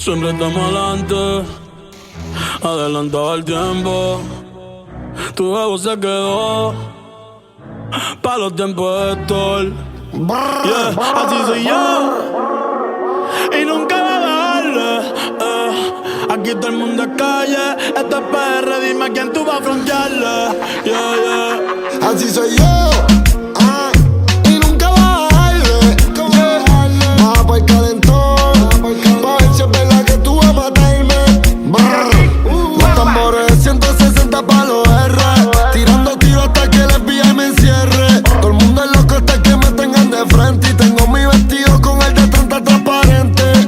Siempre estamos adelante, adelantado el tiempo. Tu ego se quedó pa' los tiempos de Thor. Yeah, así soy yo y nunca va a bajarle. Aquí todo el mundo es calle, esto es PR, dime a quién tú vas a frontearle. Yeah, yeah. Así soy yo, y nunca va a bajarle. Baja pa' el calentón, pa' ver si es verdad que tú vas a matarme. Los tambores de 160 pa' los R, tirando tiros hasta que el FBI me encierre. Todo el mundo es loco hasta que me tengan de frente, y tengo mi vestido con el de 30 transparente.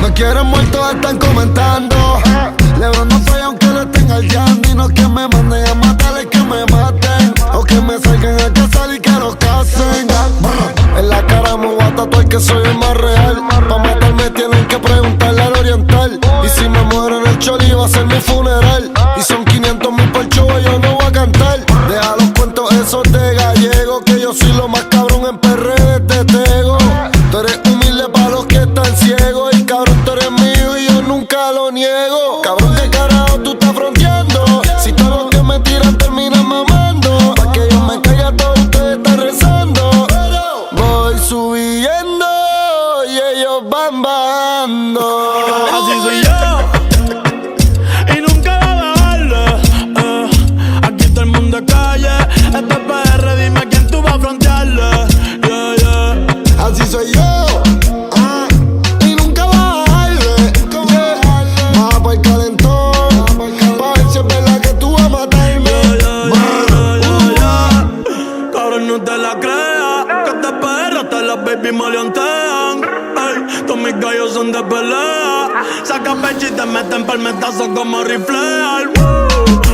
Me quieren muerto, están comentando. Lebron no falla aunque lo estén hallando. Y no que me manden a matar, es que me maten, o que me salgan a cazar y que los casen. En la cara me voy a tatuar que soy el más real. Pa' matarme tienen que preguntarle al oriental. Y si me muero en el choli va a ser mi funeral. Y son 500,000 por show y yo no voy a cantar. Deja los cuentos esos de gallego, que yo soy lo más cabrón en PRD de Tego. Tú eres humilde pa' los que están ciegos. Y cabrón, tú eres mío y yo nunca lo niego. Cabrón, ¿qué carajo tú estás fronteando? Si todos los que me tiran terminan mamando. Pa' que yo me caiga, todos ustedes están rezando. Voy subiendo y ellos van bajando. Así soy yo y nunca va a bajarle. Aquí todo el mundo es calle, esto es PR, dime a quién tú vas a frontearle. Yeah, yeah. Así soy yo, y nunca va a bajarle. Baja pa' el calentón, pa' ver si es verdad que tú vas a matarme. Cabrón, no te la creas, que te perro hasta las baby maleantean. Ey, todos mis gallos son de pelea. Saca pecho y te meten palmetazos como riflear.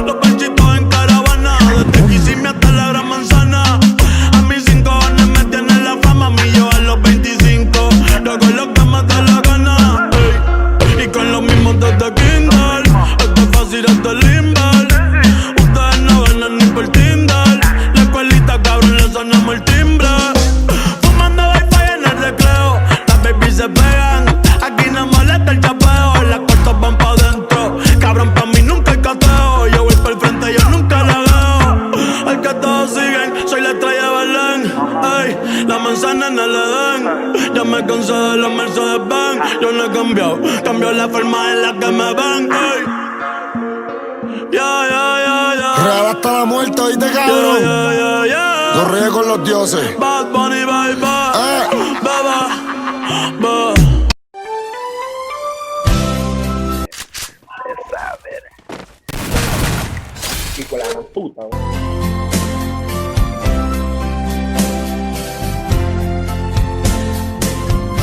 Los pechitos en caravana, desde Kissimmee hasta la Gran Manzana. A mis 5 cojones me tienen la fama, a mí yo a los 25. Luego lo que me da la gana, ey. Y con los mismos desde Kindle. Esto es fácil, esto es limber. Ustedes no ganan ni por Tinder. La escuelita, cabrón, le sonamos el timbre. Fumando wifi en el recreo, las babies se pegan. Aquí no molesta el chapeo, las cortas van pa' dentro. Cabrón, pa' mí nunca hay cateo. Yo voy pa'l frente, yo nunca la veo. Al que todos siguen, soy la estrella de Belén. Ey, la manzana en el Edén. Ya me cansé de los Mercedes-Benz. Yo no he cambiado, cambio la forma en la que me ven. Ey, yeah. Real hasta la muerte, oíste, cabrón. Yeah. Los reyes con los dioses. Bad Bunny, baby. Baba. Y con la puta,